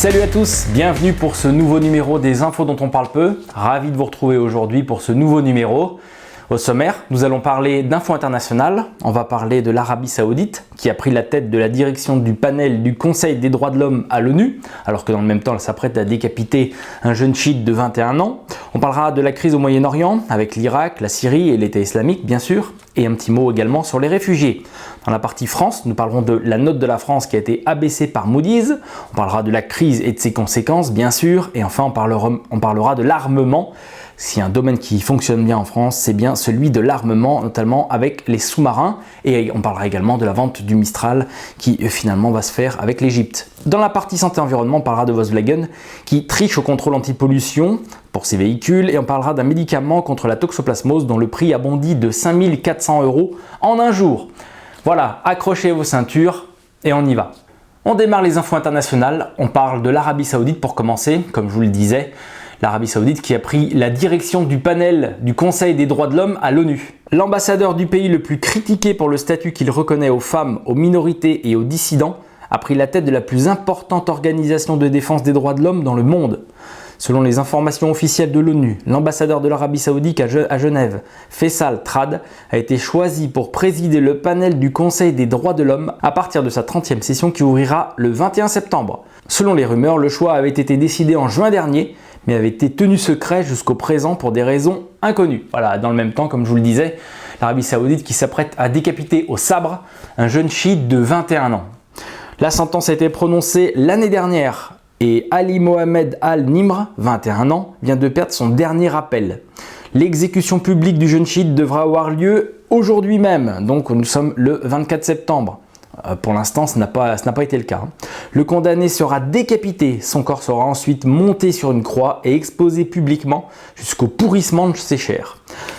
Salut à tous, bienvenue pour ce nouveau numéro des infos dont on parle peu. Ravi de vous retrouver aujourd'hui pour ce nouveau numéro. Au sommaire, nous allons parler d'infos internationales. On va parler de l'Arabie Saoudite qui a pris la tête de la direction du panel du Conseil des droits de l'homme à l'ONU, alors que dans le même temps, elle s'apprête à décapiter un jeune chiite de 21 ans. On parlera de la crise au Moyen-Orient avec l'Irak, la Syrie et l'État islamique, bien sûr, et un petit mot également sur les réfugiés. Dans la partie France, nous parlerons de la note de la France qui a été abaissée par Moody's. On parlera de la crise et de ses conséquences, bien sûr, et enfin on parlera de l'armement. Si un domaine qui fonctionne bien en France, c'est bien celui de l'armement, notamment avec les sous-marins. Et on parlera également de la vente du Mistral qui finalement va se faire avec l'Égypte. Dans la partie santé-environnement, on parlera de Volkswagen qui triche au contrôle anti-pollution pour ses véhicules. Et on parlera d'un médicament contre la toxoplasmose dont le prix a bondi de 5 400 € en un jour. Voilà, accrochez vos ceintures et on y va. On démarre les infos internationales. On parle de l'Arabie Saoudite pour commencer, comme je vous le disais. L'Arabie Saoudite qui a pris la direction du panel du Conseil des droits de l'homme à l'ONU. L'ambassadeur du pays le plus critiqué pour le statut qu'il reconnaît aux femmes, aux minorités et aux dissidents a pris la tête de la plus importante organisation de défense des droits de l'homme dans le monde. Selon les informations officielles de l'ONU, l'ambassadeur de l'Arabie Saoudite à Genève, Faisal Trad, a été choisi pour présider le panel du Conseil des droits de l'homme à partir de sa 30e session qui ouvrira le 21 septembre. Selon les rumeurs, le choix avait été décidé en juin dernier, mais avait été tenu secret jusqu'au présent pour des raisons inconnues. Voilà, dans le même temps, comme je vous le disais, l'Arabie Saoudite qui s'apprête à décapiter au sabre un jeune chiite de 21 ans. La sentence a été prononcée l'année dernière et Ali Mohamed Al-Nimr, 21 ans, vient de perdre son dernier appel. L'exécution publique du jeune chiite devra avoir lieu aujourd'hui même, donc nous sommes le 24 septembre. Pour l'instant, ce n'a pas été le cas. Le condamné sera décapité, son corps sera ensuite monté sur une croix et exposé publiquement jusqu'au pourrissement de ses chairs.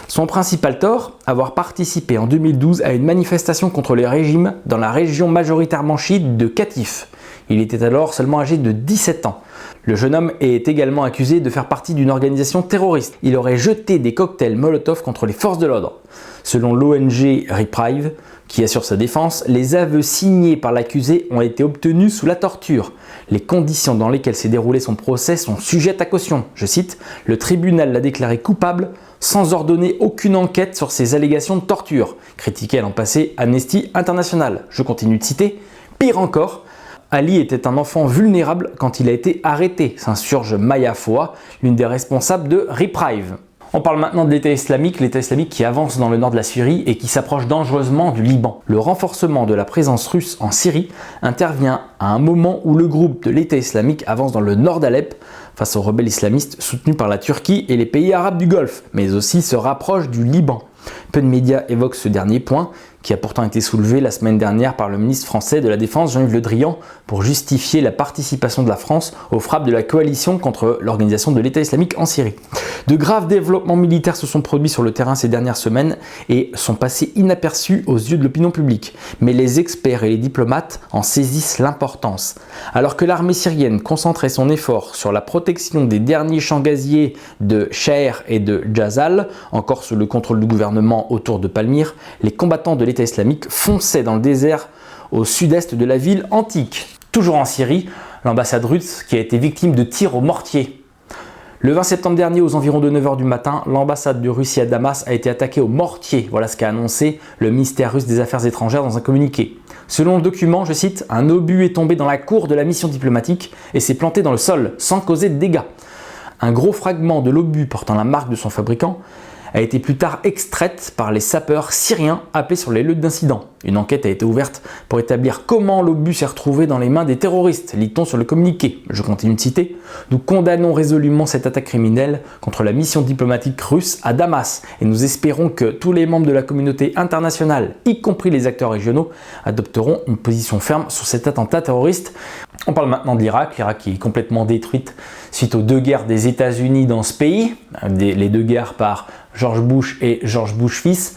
Son principal tort, avoir participé en 2012 à une manifestation contre le régime dans la région majoritairement chiite de Qatif. Il était alors seulement âgé de 17 ans. Le jeune homme est également accusé de faire partie d'une organisation terroriste. Il aurait jeté des cocktails Molotov contre les forces de l'ordre. Selon l'ONG Reprieve, qui assure sa défense, les aveux signés par l'accusé ont été obtenus sous la torture. Les conditions dans lesquelles s'est déroulé son procès sont sujettes à caution. Je cite, « Le tribunal l'a déclaré coupable sans ordonner aucune enquête sur ces allégations de torture », critiquait l'an passé Amnesty International. Je continue de citer, « Pire encore, Ali était un enfant vulnérable quand il a été arrêté », s'insurge Maya Foa, l'une des responsables de Reprieve. On parle maintenant de l'État islamique qui avance dans le nord de la Syrie et qui s'approche dangereusement du Liban. Le renforcement de la présence russe en Syrie intervient à un moment où le groupe de l'État islamique avance dans le nord d'Alep face aux rebelles islamistes soutenus par la Turquie et les pays arabes du Golfe, mais aussi se rapproche du Liban. Peu de médias évoquent ce dernier point, qui a pourtant été soulevé la semaine dernière par le ministre français de la Défense Jean-Yves Le Drian pour justifier la participation de la France aux frappes de la coalition contre l'organisation de l'État islamique en Syrie. De graves développements militaires se sont produits sur le terrain ces dernières semaines et sont passés inaperçus aux yeux de l'opinion publique. Mais les experts et les diplomates en saisissent l'importance. Alors que l'armée syrienne concentrait son effort sur la protection des derniers champs gaziers de Shaher et de Jazal, encore sous le contrôle du gouvernement autour de Palmyre, les combattants de l'État islamique fonçaient dans le désert au sud-est de la ville antique. Toujours en Syrie, l'ambassade russe qui a été victime de tirs au mortier. Le 20 septembre dernier, aux environs de 9 h du matin, l'ambassade de Russie à Damas a été attaquée au mortier. Voilà ce qu'a annoncé le ministère russe des Affaires étrangères dans un communiqué. Selon le document, je cite, « Un obus est tombé dans la cour de la mission diplomatique et s'est planté dans le sol, sans causer de dégâts. Un gros fragment de l'obus portant la marque de son fabricant a été plus tard extraite par les sapeurs syriens appelés sur les lieux d'incident. Une enquête a été ouverte pour établir comment l'obus s'est retrouvé dans les mains des terroristes, lit-on sur le communiqué. Je continue de citer. Nous condamnons résolument cette attaque criminelle contre la mission diplomatique russe à Damas et nous espérons que tous les membres de la communauté internationale, y compris les acteurs régionaux, adopteront une position ferme sur cet attentat terroriste. On parle maintenant de l'Irak qui est complètement détruite suite aux deux guerres des États-Unis dans ce pays, les deux guerres par George Bush et George Bush fils.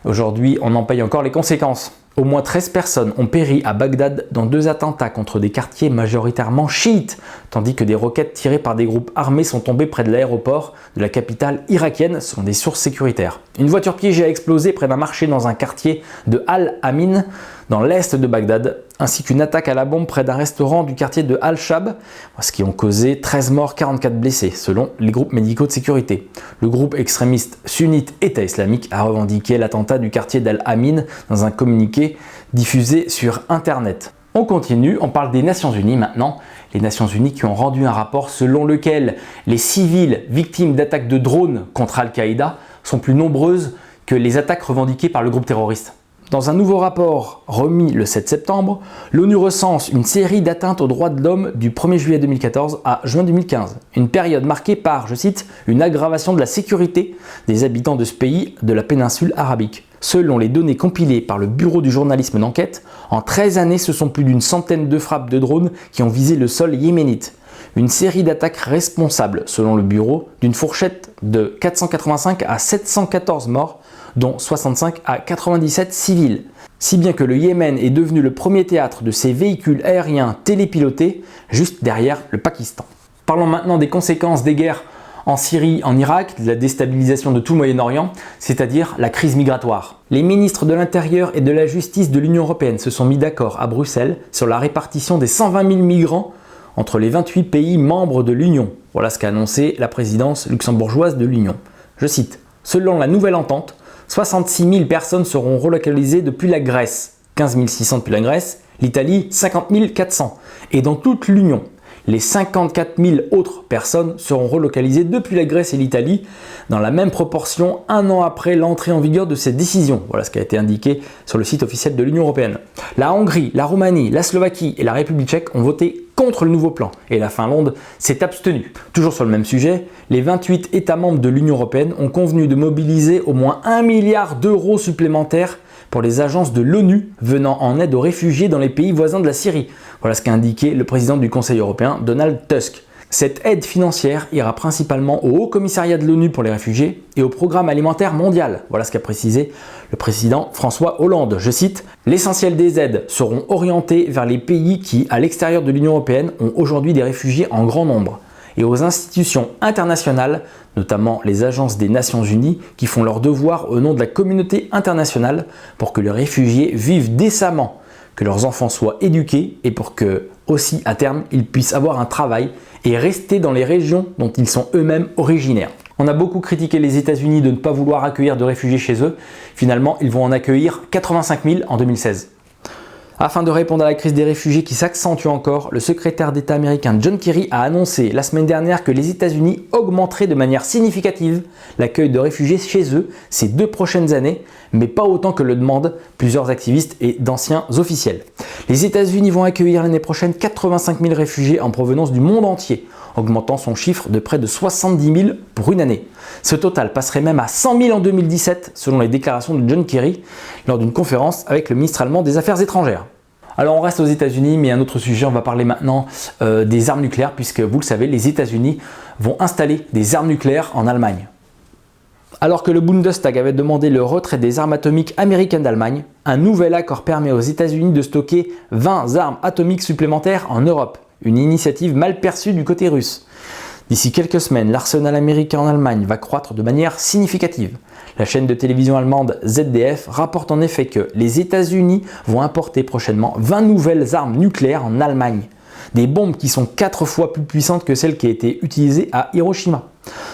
Aujourd'hui, on en paye encore les conséquences. Au moins 13 personnes ont péri à Bagdad dans 2 attentats contre des quartiers majoritairement chiites, tandis que des roquettes tirées par des groupes armés sont tombées près de l'aéroport de la capitale irakienne selon des sources sécuritaires. Une voiture piégée a explosé près d'un marché dans un quartier de Al-Amin dans l'est de Bagdad, ainsi qu'une attaque à la bombe près d'un restaurant du quartier de Al-Shab, ce qui ont causé 13 morts, 44 blessés, selon les groupes médicaux de sécurité. Le groupe extrémiste sunnite État islamique a revendiqué l'attentat du quartier d'Al-Amin dans un communiqué diffusé sur Internet. On continue, on parle des Nations Unies maintenant. Les Nations Unies qui ont rendu un rapport selon lequel les civils victimes d'attaques de drones contre Al-Qaïda sont plus nombreuses que les attaques revendiquées par le groupe terroriste. Dans un nouveau rapport remis le 7 septembre, l'ONU recense une série d'atteintes aux droits de l'homme du 1er juillet 2014 à juin 2015. Une période marquée par, je cite, une aggravation de la sécurité des habitants de ce pays de la péninsule arabique. Selon les données compilées par le Bureau du journalisme d'enquête, en 13 années, ce sont plus d'une centaine de frappes de drones qui ont visé le sol yéménite. Une série d'attaques responsables, selon le Bureau, d'une fourchette de 485 à 714 morts, dont 65 à 97 civils. Si bien que le Yémen est devenu le premier théâtre de ces véhicules aériens télépilotés, juste derrière le Pakistan. Parlons maintenant des conséquences des guerres en Syrie, en Irak, de la déstabilisation de tout le Moyen-Orient, c'est-à-dire la crise migratoire. Les ministres de l'Intérieur et de la Justice de l'Union européenne se sont mis d'accord à Bruxelles sur la répartition des 120 000 migrants entre les 28 pays membres de l'Union. Voilà ce qu'a annoncé la présidence luxembourgeoise de l'Union. Je cite, « Selon la nouvelle entente, 66 000 personnes seront relocalisées depuis la Grèce, 15 600 depuis la Grèce, l'Italie 50 400 et dans toute l'Union. Les 54 000 autres personnes seront relocalisées depuis la Grèce et l'Italie dans la même proportion un an après l'entrée en vigueur de cette décision. Voilà ce qui a été indiqué sur le site officiel de l'Union européenne. La Hongrie, la Roumanie, la Slovaquie et la République tchèque ont voté contre le nouveau plan et la Finlande s'est abstenue. Toujours sur le même sujet, les 28 États membres de l'Union européenne ont convenu de mobiliser au moins 1 milliard d'euros supplémentaires pour les agences de l'ONU venant en aide aux réfugiés dans les pays voisins de la Syrie. Voilà ce qu'a indiqué le président du Conseil européen, Donald Tusk. Cette aide financière ira principalement au Haut Commissariat de l'ONU pour les réfugiés et au Programme alimentaire mondial. Voilà ce qu'a précisé le président François Hollande. Je cite, « L'essentiel des aides seront orientées vers les pays qui, à l'extérieur de l'Union européenne, ont aujourd'hui des réfugiés en grand nombre et aux institutions internationales, notamment les agences des Nations Unies, qui font leur devoir au nom de la communauté internationale pour que les réfugiés vivent décemment, que leurs enfants soient éduqués et pour que, aussi à terme, ils puissent avoir un travail et rester dans les régions dont ils sont eux-mêmes originaires. » On a beaucoup critiqué les États-Unis de ne pas vouloir accueillir de réfugiés chez eux. Finalement, ils vont en accueillir 85 000 en 2016. Afin de répondre à la crise des réfugiés qui s'accentue encore, le secrétaire d'État américain John Kerry a annoncé la semaine dernière que les États-Unis augmenteraient de manière significative l'accueil de réfugiés chez eux ces 2 prochaines années, mais pas autant que le demandent plusieurs activistes et d'anciens officiels. Les États-Unis vont accueillir l'année prochaine 85 000 réfugiés en provenance du monde entier, augmentant son chiffre de près de 70 000 pour une année. Ce total passerait même à 100 000 en 2017, selon les déclarations de John Kerry lors d'une conférence avec le ministre allemand des Affaires étrangères. Alors on reste aux États-Unis, mais un autre sujet, on va parler maintenant des armes nucléaires, puisque vous le savez, les États-Unis vont installer des armes nucléaires en Allemagne. Alors que le Bundestag avait demandé le retrait des armes atomiques américaines d'Allemagne, un nouvel accord permet aux États-Unis de stocker 20 armes atomiques supplémentaires en Europe, une initiative mal perçue du côté russe. D'ici quelques semaines, l'arsenal américain en Allemagne va croître de manière significative. La chaîne de télévision allemande ZDF rapporte en effet que les États-Unis vont importer prochainement 20 nouvelles armes nucléaires en Allemagne. Des bombes qui sont 4 fois plus puissantes que celles qui a été utilisées à Hiroshima.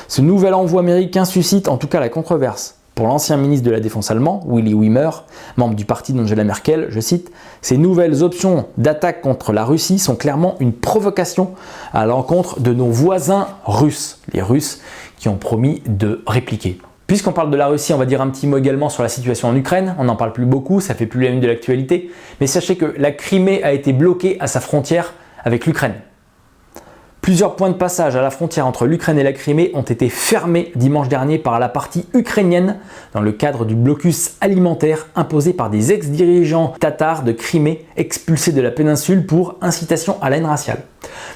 Ce nouvel envoi américain suscite en tout cas la controverse. Pour l'ancien ministre de la Défense allemand, Willy Wimmer, membre du parti d'Angela Merkel, je cite, « Ces nouvelles options d'attaque contre la Russie sont clairement une provocation à l'encontre de nos voisins russes. » Les Russes qui ont promis de répliquer. Puisqu'on parle de la Russie, on va dire un petit mot également sur la situation en Ukraine. On n'en parle plus beaucoup, ça fait plus la une de l'actualité. Mais sachez que la Crimée a été bloquée à sa frontière avec l'Ukraine. Plusieurs points de passage à la frontière entre l'Ukraine et la Crimée ont été fermés dimanche dernier par la partie ukrainienne dans le cadre du blocus alimentaire imposé par des ex-dirigeants tatars de Crimée expulsés de la péninsule pour incitation à la haine raciale.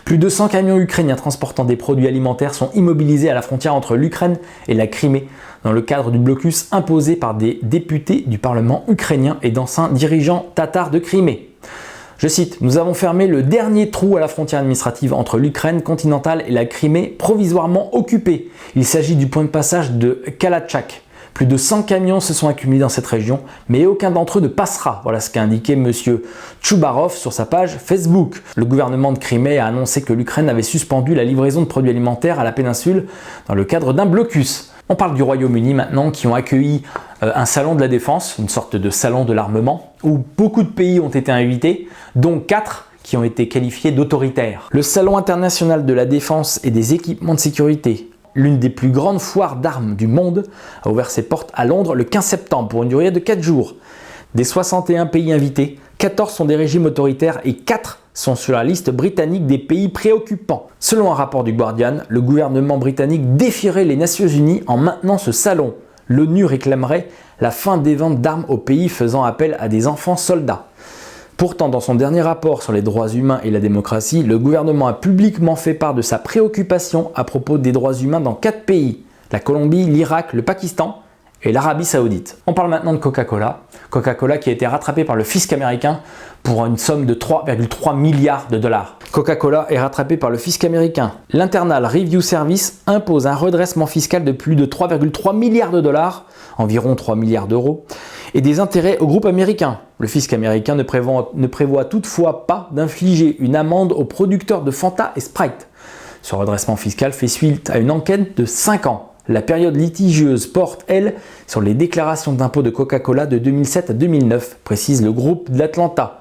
Plus de 100 camions ukrainiens transportant des produits alimentaires sont immobilisés à la frontière entre l'Ukraine et la Crimée dans le cadre du blocus imposé par des députés du Parlement ukrainien et d'anciens dirigeants tatars de Crimée. Je cite, « Nous avons fermé le dernier trou à la frontière administrative entre l'Ukraine continentale et la Crimée provisoirement occupée. Il s'agit du point de passage de Kalachak. Plus de 100 camions se sont accumulés dans cette région, mais aucun d'entre eux ne passera. Voilà ce qu'a indiqué M. Tchoubarov sur sa page Facebook. Le gouvernement de Crimée a annoncé que l'Ukraine avait suspendu la livraison de produits alimentaires à la péninsule dans le cadre d'un blocus. On parle du Royaume-Uni maintenant, qui ont accueilli un salon de la défense, une sorte de salon de l'armement, où beaucoup de pays ont été invités, dont 4 qui ont été qualifiés d'autoritaires. Le Salon international de la défense et des équipements de sécurité, l'une des plus grandes foires d'armes du monde, a ouvert ses portes à Londres le 15 septembre pour une durée de 4 jours. Des 61 pays invités, 14 sont des régimes autoritaires et 4 sont sur la liste britannique des pays préoccupants. Selon un rapport du Guardian, le gouvernement britannique défierait les Nations Unies en maintenant ce salon. L'ONU réclamerait la fin des ventes d'armes aux pays faisant appel à des enfants soldats. Pourtant, dans son dernier rapport sur les droits humains et la démocratie, le gouvernement a publiquement fait part de sa préoccupation à propos des droits humains dans 4 pays, la Colombie, l'Irak, le Pakistan et l'Arabie Saoudite. On parle maintenant de Coca-Cola. Coca-Cola qui a été rattrapé par le fisc américain pour une somme de 3,3 milliards de dollars. Coca-Cola est rattrapé par le fisc américain. L'Internal Review Service impose un redressement fiscal de plus de 3,3 milliards de dollars, environ 3 milliards d'euros, et des intérêts au groupe américain. Le fisc américain ne prévoit toutefois pas d'infliger une amende aux producteurs de Fanta et Sprite. Ce redressement fiscal fait suite à une enquête de 5 ans. La période litigieuse porte, elle, sur les déclarations d'impôts de Coca-Cola de 2007 à 2009, précise le groupe d'Atlanta.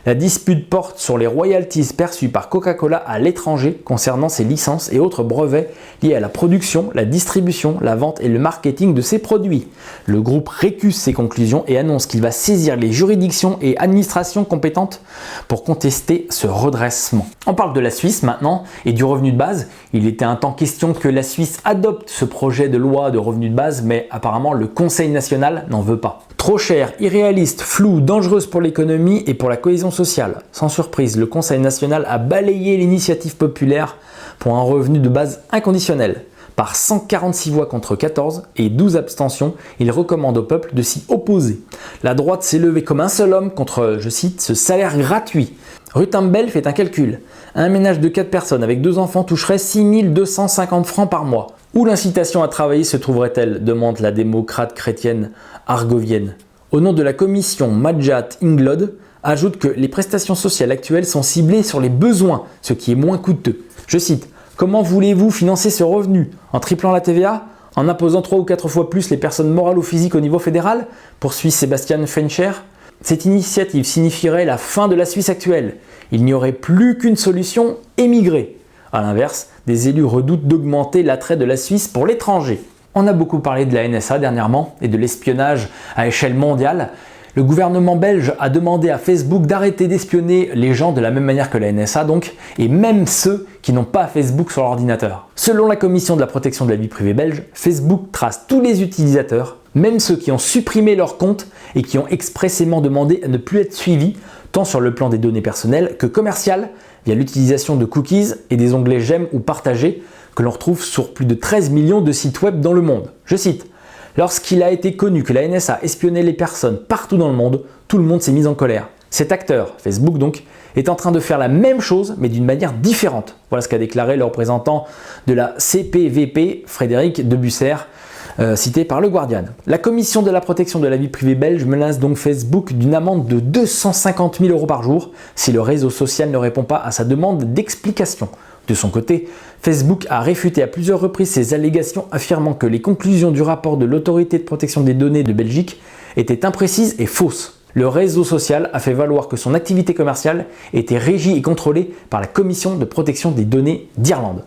La dispute porte sur les royalties perçues par Coca-Cola à l'étranger concernant ses licences et autres brevets liés à la production, la distribution, la vente et le marketing de ses produits. Le groupe récuse ses conclusions et annonce qu'il va saisir les juridictions et administrations compétentes pour contester ce redressement. On parle de la Suisse maintenant et du revenu de base. Il était un temps question que la Suisse adopte ce projet de loi de revenu de base, mais apparemment le Conseil national n'en veut pas. Trop cher, irréaliste, flou, dangereuse pour l'économie et pour la cohésion sociale. Sans surprise, le Conseil national a balayé l'initiative populaire pour un revenu de base inconditionnel. Par 146 voix contre 14 et 12 abstentions, il recommande au peuple de s'y opposer. La droite s'est levée comme un seul homme contre, je cite, ce salaire gratuit. Rutambel fait un calcul. Un ménage de 4 personnes avec 2 enfants toucherait 6 250 francs par mois. Où l'incitation à travailler se trouverait-elle ? Demande la démocrate chrétienne argovienne. Au nom de la commission, Majat Inglod ajoute que les prestations sociales actuelles sont ciblées sur les besoins, ce qui est moins coûteux. Je cite, « Comment voulez-vous financer ce revenu ? En triplant la TVA ? En imposant 3 ou 4 fois plus les personnes morales ou physiques au niveau fédéral ?» poursuit Sébastien Fencher. Cette initiative signifierait la fin de la Suisse actuelle. Il n'y aurait plus qu'une solution, émigrer. A l'inverse, des élus redoutent d'augmenter l'attrait de la Suisse pour l'étranger. On a beaucoup parlé de la NSA dernièrement et de l'espionnage à échelle mondiale. Le gouvernement belge a demandé à Facebook d'arrêter d'espionner les gens de la même manière que la NSA donc, et même ceux qui n'ont pas Facebook sur leur ordinateur. Selon la Commission de la protection de la vie privée belge, Facebook trace tous les utilisateurs, même ceux qui ont supprimé leur compte et qui ont expressément demandé à ne plus être suivis, tant sur le plan des données personnelles que commerciales, via l'utilisation de cookies et des onglets j'aime ou partager que l'on retrouve sur plus de 13 millions de sites web dans le monde. Je cite, « Lorsqu'il a été connu que la NSA espionnait les personnes partout dans le monde, tout le monde s'est mis en colère. Cet acteur, Facebook donc, est en train de faire la même chose mais d'une manière différente. » Voilà ce qu'a déclaré le représentant de la CPVP, Frédéric Debussert, cité par le Guardian. La Commission de la protection de la vie privée belge menace donc Facebook d'une amende de 250 000 € par jour si le réseau social ne répond pas à sa demande d'explication. De son côté, Facebook a réfuté à plusieurs reprises ces allégations affirmant que les conclusions du rapport de l'autorité de protection des données de Belgique étaient imprécises et fausses. Le réseau social a fait valoir que son activité commerciale était régie et contrôlée par la Commission de protection des données d'Irlande.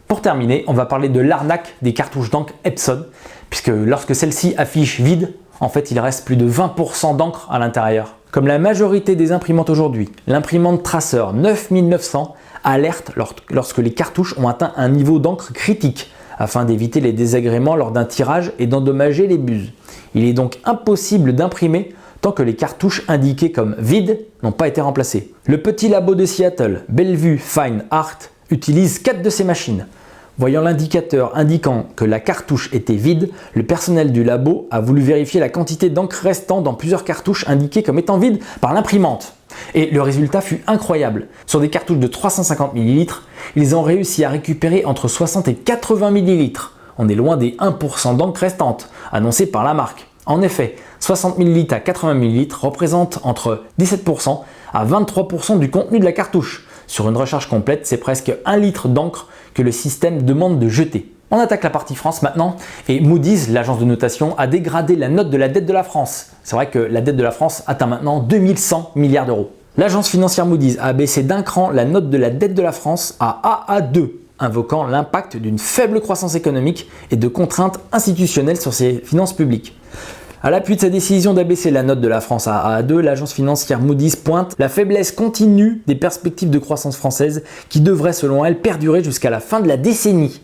Pour terminer, on va parler de l'arnaque des cartouches d'encre Epson, puisque lorsque celle-ci affiche vide, en fait il reste plus de 20% d'encre à l'intérieur. Comme la majorité des imprimantes aujourd'hui, l'imprimante Tracer 9900 alerte lorsque les cartouches ont atteint un niveau d'encre critique, afin d'éviter les désagréments lors d'un tirage et d'endommager les buses. Il est donc impossible d'imprimer tant que les cartouches indiquées comme vides n'ont pas été remplacées. Le petit labo de Seattle, Bellevue Fine Art, utilise 4 de ces machines. Voyant l'indicateur indiquant que la cartouche était vide, le personnel du labo a voulu vérifier la quantité d'encre restant dans plusieurs cartouches indiquées comme étant vides par l'imprimante. Et le résultat fut incroyable. Sur des cartouches de 350 ml, ils ont réussi à récupérer entre 60 et 80 ml. On est loin des 1% d'encre restante, annoncés par la marque. En effet, 60 ml à 80 ml représentent entre 17% à 23% du contenu de la cartouche. Sur une recharge complète, c'est presque 1 litre d'encre que le système demande de jeter. On attaque la partie France maintenant et Moody's, l'agence de notation, a dégradé la note de la dette de la France. C'est vrai que la dette de la France atteint maintenant 2100 milliards d'euros. L'agence financière Moody's a baissé d'un cran la note de la dette de la France à AA2, invoquant l'impact d'une faible croissance économique et de contraintes institutionnelles sur ses finances publiques. À l'appui de sa décision d'abaisser la note de la France à AA2, l'agence financière Moody's pointe la faiblesse continue des perspectives de croissance française qui devraient selon elle perdurer jusqu'à la fin de la décennie.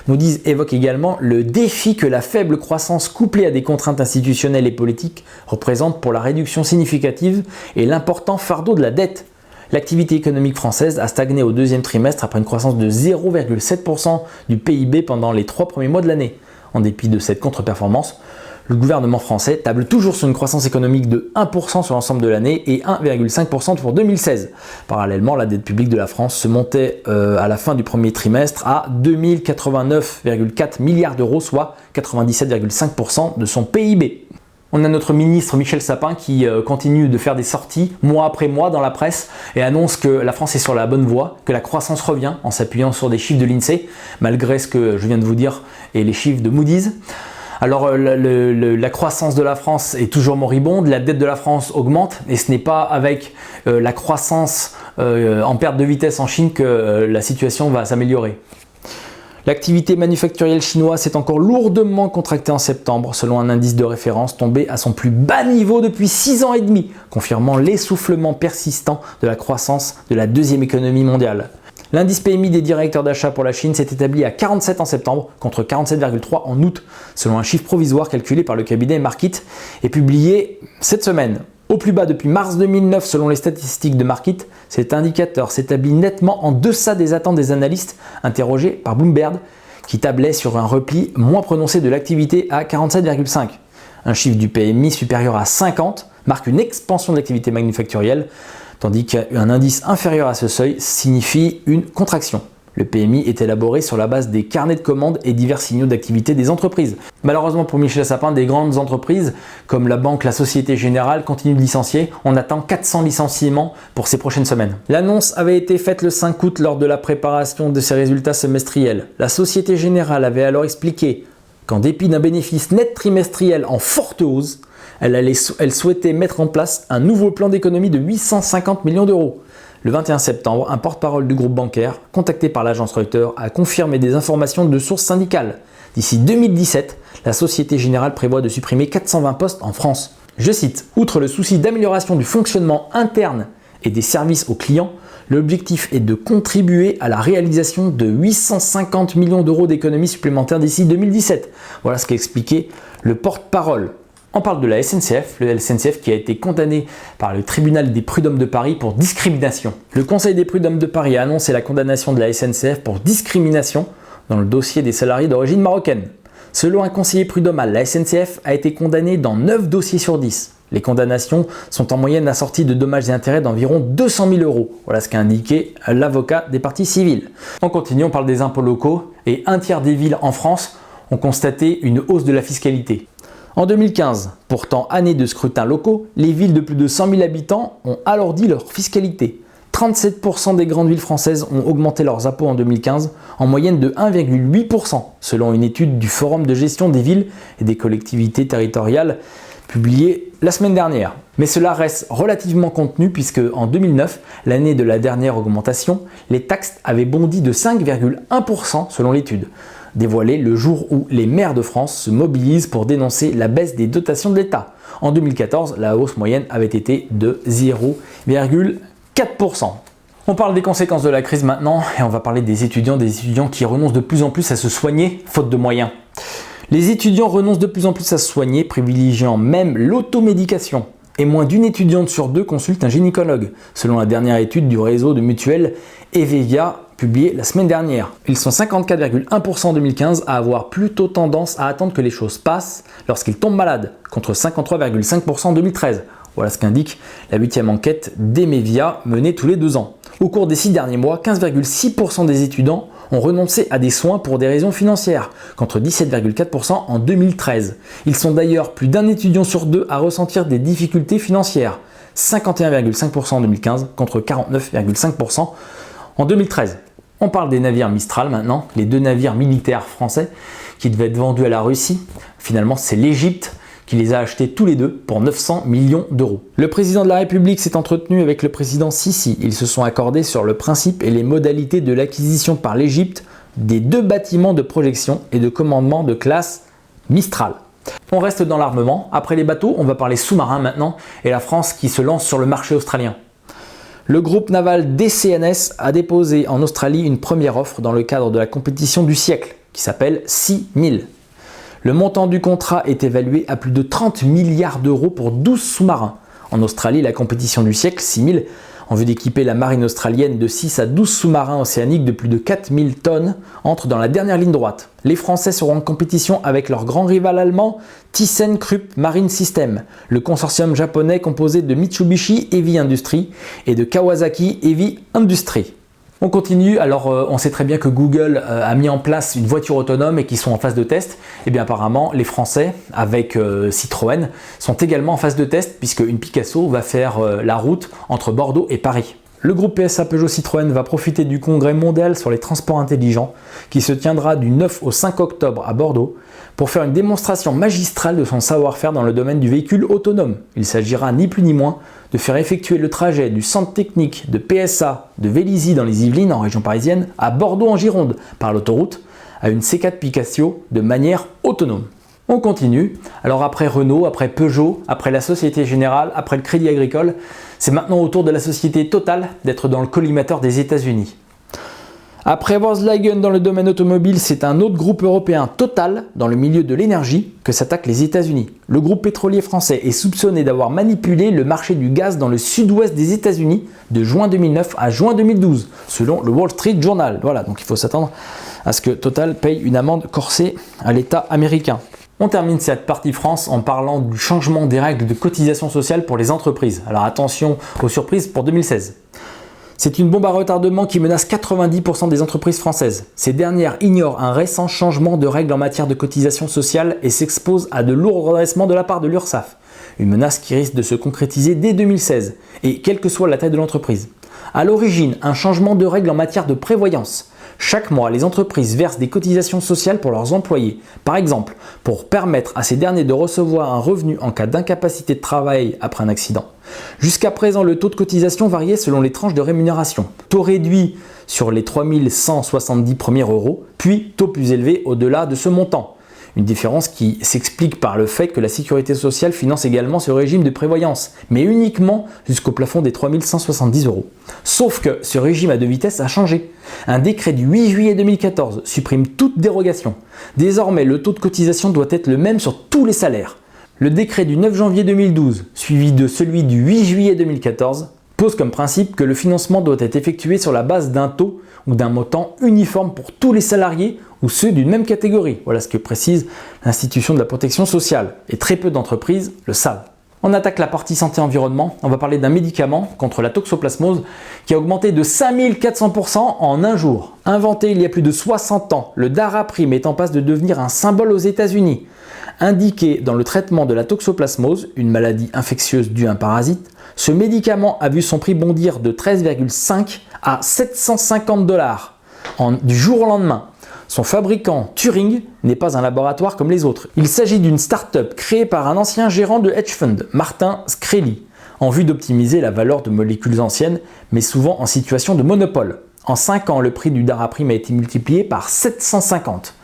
Moody's évoque également le défi que la faible croissance couplée à des contraintes institutionnelles et politiques représente pour la réduction significative et l'important fardeau de la dette. L'activité économique française a stagné au deuxième trimestre après une croissance de 0,7% du PIB pendant les 3 premiers mois de l'année. En dépit de cette contre-performance, le gouvernement français table toujours sur une croissance économique de 1% sur l'ensemble de l'année et 1,5% pour 2016. Parallèlement, la dette publique de la France se montait à la fin du premier trimestre à 2089,4 milliards d'euros, soit 97,5% de son PIB. On a notre ministre Michel Sapin qui continue de faire des sorties mois après mois dans la presse et annonce que la France est sur la bonne voie, que la croissance revient en s'appuyant sur des chiffres de l'INSEE, malgré ce que je viens de vous dire et les chiffres de Moody's. Alors la croissance de la France est toujours moribonde, la dette de la France augmente et ce n'est pas avec la croissance en perte de vitesse en Chine que la situation va s'améliorer. L'activité manufacturielle chinoise s'est encore lourdement contractée en septembre selon un indice de référence tombé à son plus bas niveau depuis 6 ans et demi, confirmant l'essoufflement persistant de la croissance de la deuxième économie mondiale. L'indice PMI des directeurs d'achat pour la Chine s'est établi à 47 en septembre contre 47,3 en août, selon un chiffre provisoire calculé par le cabinet Markit et publié cette semaine. Au plus bas depuis mars 2009 selon les statistiques de Markit, cet indicateur s'établit nettement en deçà des attentes des analystes interrogés par Bloomberg qui tablait sur un repli moins prononcé de l'activité à 47,5. Un chiffre du PMI supérieur à 50 marque une expansion de l'activité manufacturielle, tandis qu'un indice inférieur à ce seuil signifie une contraction. Le PMI est élaboré sur la base des carnets de commandes et divers signaux d'activité des entreprises. Malheureusement pour Michel Sapin, des grandes entreprises comme la banque, la Société Générale continuent de licencier. On attend 400 licenciements pour ces prochaines semaines. L'annonce avait été faite le 5 août lors de la préparation de ses résultats semestriels. La Société Générale avait alors expliqué qu'en dépit d'un bénéfice net trimestriel en forte hausse, elle souhaitait mettre en place un nouveau plan d'économie de 850 millions d'euros. Le 21 septembre, un porte-parole du groupe bancaire, contacté par l'agence Reuters, a confirmé des informations de sources syndicales. D'ici 2017, la Société Générale prévoit de supprimer 420 postes en France. Je cite, « Outre le souci d'amélioration du fonctionnement interne et des services aux clients, l'objectif est de contribuer à la réalisation de 850 millions d'euros d'économies supplémentaires d'ici 2017. » Voilà ce qu'a expliqué le porte-parole. On parle de la SNCF, le SNCF qui a été condamné par le tribunal des prud'hommes de Paris pour discrimination. Le Conseil des prud'hommes de Paris a annoncé la condamnation de la SNCF pour discrimination dans le dossier des salariés d'origine marocaine. Selon un conseiller prud'homal, la SNCF a été condamnée dans 9 dossiers sur 10. Les condamnations sont en moyenne assorties de dommages et intérêts d'environ 200 000 euros. Voilà ce qu'a indiqué l'avocat des parties civiles. On continue, on parle des impôts locaux et un tiers des villes en France ont constaté une hausse de la fiscalité. En 2015, pourtant année de scrutins locaux, les villes de plus de 100 000 habitants ont alourdi leur fiscalité. 37% des grandes villes françaises ont augmenté leurs impôts en 2015, en moyenne de 1,8%, selon une étude du Forum de gestion des villes et des collectivités territoriales publiée la semaine dernière. Mais cela reste relativement contenu puisque en 2009, l'année de la dernière augmentation, les taxes avaient bondi de 5,1% selon l'étude, dévoilée le jour où les maires de France se mobilisent pour dénoncer la baisse des dotations de l'État. En 2014, la hausse moyenne avait été de 0,4%. On parle des conséquences de la crise maintenant et on va parler des étudiants qui renoncent de plus en plus à se soigner faute de moyens. Les étudiants renoncent de plus en plus à se soigner, privilégiant même l'automédication. Et moins d'une étudiante sur 2 consulte un gynécologue, selon la dernière étude du réseau de mutuelles Evevia publiée la semaine dernière. Ils sont 54,1% en 2015 à avoir plutôt tendance à attendre que les choses passent lorsqu'ils tombent malades, contre 53,5% en 2013. Voilà ce qu'indique la 8e enquête d'Emevia menée tous les 2 ans. Au cours des 6 derniers mois, 15,6% des étudiants ont renoncé à des soins pour des raisons financières, contre 17,4% en 2013. Ils sont d'ailleurs plus d'un étudiant sur deux à ressentir des difficultés financières, 51,5% en 2015 contre 49,5% en 2013. On parle des navires Mistral maintenant, les 2 navires militaires français qui devaient être vendus à la Russie. Finalement, c'est l'Égypte qui les a achetés tous les deux pour 900 millions d'euros. Le président de la République s'est entretenu avec le président Sisi. Ils se sont accordés sur le principe et les modalités de l'acquisition par l'Égypte des 2 bâtiments de projection et de commandement de classe Mistral. On reste dans l'armement. Après les bateaux, on va parler sous-marins maintenant et la France qui se lance sur le marché australien. Le groupe naval DCNS a déposé en Australie une première offre dans le cadre de la compétition du siècle qui s'appelle 6000. Le montant du contrat est évalué à plus de 30 milliards d'euros pour 12 sous-marins. En Australie, la compétition du siècle 6000 en vue d'équiper la marine australienne de 6 à 12 sous-marins océaniques de plus de 4000 tonnes entre dans la dernière ligne droite. Les Français seront en compétition avec leur grand rival allemand ThyssenKrupp Marine System, le consortium japonais composé de Mitsubishi Heavy Industries et de Kawasaki Heavy Industries. On continue, alors on sait très bien que Google a mis en place une voiture autonome et qu'ils sont en phase de test. Et bien apparemment les Français avec Citroën sont également en phase de test puisque une Picasso va faire la route entre Bordeaux et Paris. Le groupe PSA Peugeot Citroën va profiter du congrès mondial sur les transports intelligents qui se tiendra du 9 au 5 octobre à Bordeaux pour faire une démonstration magistrale de son savoir-faire dans le domaine du véhicule autonome. Il s'agira ni plus ni moins de faire effectuer le trajet du centre technique de PSA de Vélizy dans les Yvelines en région parisienne à Bordeaux en Gironde par l'autoroute à une C4 Picasso de manière autonome. On continue. Alors après Renault, après Peugeot, après la Société Générale, après le Crédit Agricole, c'est maintenant au tour de la société Total d'être dans le collimateur des États-Unis. Après Volkswagen dans le domaine automobile, c'est un autre groupe européen, Total, dans le milieu de l'énergie, que s'attaquent les États-Unis. Le groupe pétrolier français est soupçonné d'avoir manipulé le marché du gaz dans le sud-ouest des États-Unis de juin 2009 à juin 2012, selon le Wall Street Journal. Voilà, donc il faut s'attendre à ce que Total paye une amende corsée à l'État américain. On termine cette partie France en parlant du changement des règles de cotisation sociale pour les entreprises. Alors attention aux surprises pour 2016. C'est une bombe à retardement qui menace 90% des entreprises françaises. Ces dernières ignorent un récent changement de règles en matière de cotisation sociale et s'exposent à de lourds redressements de la part de l'URSSAF. Une menace qui risque de se concrétiser dès 2016, et quelle que soit la taille de l'entreprise. À l'origine, un changement de règles en matière de prévoyance. Chaque mois, les entreprises versent des cotisations sociales pour leurs employés. Par exemple, pour permettre à ces derniers de recevoir un revenu en cas d'incapacité de travail après un accident. Jusqu'à présent, le taux de cotisation variait selon les tranches de rémunération. Taux réduit sur les 3 170 premiers euros, puis taux plus élevé au-delà de ce montant. Une différence qui s'explique par le fait que la sécurité sociale finance également ce régime de prévoyance, mais uniquement jusqu'au plafond des 3 170 euros. Sauf que ce régime à 2 vitesses a changé. Un décret du 8 juillet 2014 supprime toute dérogation. Désormais, le taux de cotisation doit être le même sur tous les salaires. Le décret du 9 janvier 2012, suivi de celui du 8 juillet 2014, pose comme principe que le financement doit être effectué sur la base d'un taux ou d'un montant uniforme pour tous les salariés ou ceux d'une même catégorie. Voilà ce que précise l'institution de la protection sociale. Et très peu d'entreprises le savent. On attaque la partie santé-environnement. On va parler d'un médicament contre la toxoplasmose qui a augmenté de 5400% en un jour. Inventé il y a plus de 60 ans, le Daraprim est en passe de devenir un symbole aux États-Unis. Indiqué dans le traitement de la toxoplasmose, une maladie infectieuse due à un parasite, ce médicament a vu son prix bondir de 13,5 à 750 $ du jour au lendemain. Son fabricant, Turing, n'est pas un laboratoire comme les autres. Il s'agit d'une start-up créée par un ancien gérant de hedge fund, Martin Shkreli, en vue d'optimiser la valeur de molécules anciennes, mais souvent en situation de monopole. En 5 ans, le prix du Daraprim a été multiplié par 750.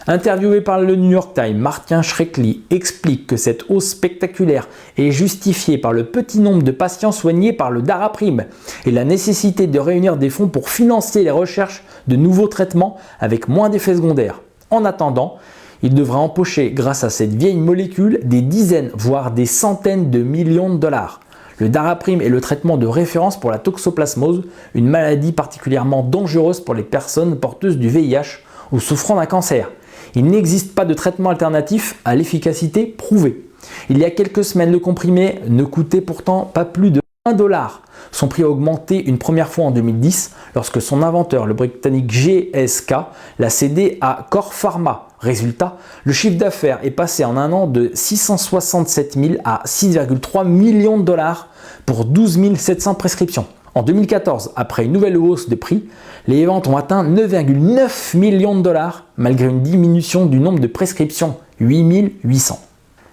Interviewé par le New York Times, Martin Shkreli explique que cette hausse spectaculaire est justifiée par le petit nombre de patients soignés par le Daraprim et la nécessité de réunir des fonds pour financer les recherches de nouveaux traitements avec moins d'effets secondaires. En attendant, il devra empocher grâce à cette vieille molécule des dizaines, voire des centaines de millions de dollars. Le Daraprim est le traitement de référence pour la toxoplasmose, une maladie particulièrement dangereuse pour les personnes porteuses du VIH ou souffrant d'un cancer. Il n'existe pas de traitement alternatif à l'efficacité prouvée. Il y a quelques semaines, le comprimé ne coûtait pourtant pas plus de $1. Son prix a augmenté une première fois en 2010 lorsque son inventeur, le britannique GSK, l'a cédé à Core Pharma. Résultat, le chiffre d'affaires est passé en un an de 667 000 à 6,3 millions de dollars pour 12 700 prescriptions. En 2014, après une nouvelle hausse de prix, les ventes ont atteint 9,9 millions de dollars malgré une diminution du nombre de prescriptions, 8 800.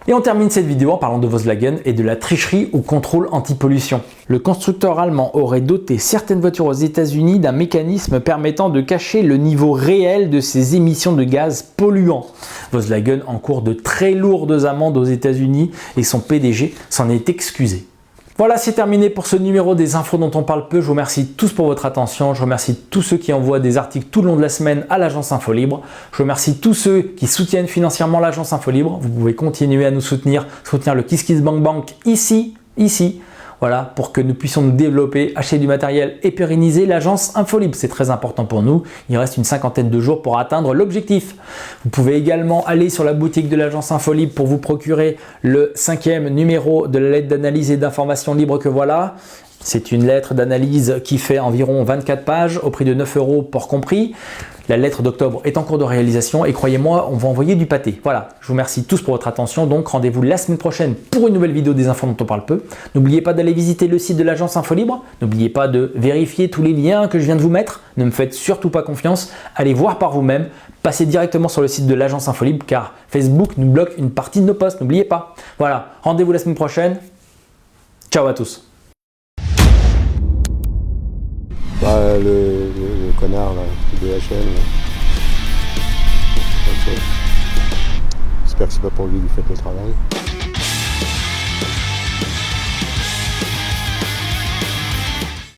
Et on termine cette vidéo en parlant de Volkswagen et de la tricherie au contrôle anti-pollution. Le constructeur allemand aurait doté certaines voitures aux États-Unis d'un mécanisme permettant de cacher le niveau réel de ses émissions de gaz polluants. Volkswagen encourt de très lourdes amendes aux États-Unis et son PDG s'en est excusé. Voilà, c'est terminé pour ce numéro des infos dont on parle peu. Je vous remercie tous pour votre attention. Je remercie tous ceux qui envoient des articles tout le long de la semaine à l'agence Infolibre. Je remercie tous ceux qui soutiennent financièrement l'agence Infolibre. Vous pouvez continuer à nous soutenir le KissKissBankBank ici. Voilà, pour que nous puissions nous développer, acheter du matériel et pérenniser l'agence Infolibre. C'est très important pour nous. Il reste une 50aine de jours pour atteindre l'objectif. Vous pouvez également aller sur la boutique de l'agence Infolibre pour vous procurer le 5e numéro de la lettre d'analyse et d'information libre que voilà. C'est une lettre d'analyse qui fait environ 24 pages au prix de 9 € port compris. La lettre d'octobre est en cours de réalisation et croyez-moi, on va envoyer du pâté. Voilà, je vous remercie tous pour votre attention. Donc rendez-vous la semaine prochaine pour une nouvelle vidéo des infos dont on parle peu. N'oubliez pas d'aller visiter le site de l'agence Infolibre. N'oubliez pas de vérifier tous les liens que je viens de vous mettre. Ne me faites surtout pas confiance. Allez voir par vous-même. Passez directement sur le site de l'agence Infolibre car Facebook nous bloque une partie de nos posts. N'oubliez pas. Voilà, rendez-vous la semaine prochaine. Ciao à tous. Le connard là, du DHL. J'espère que c'est pas pour lui que vous faites le travail.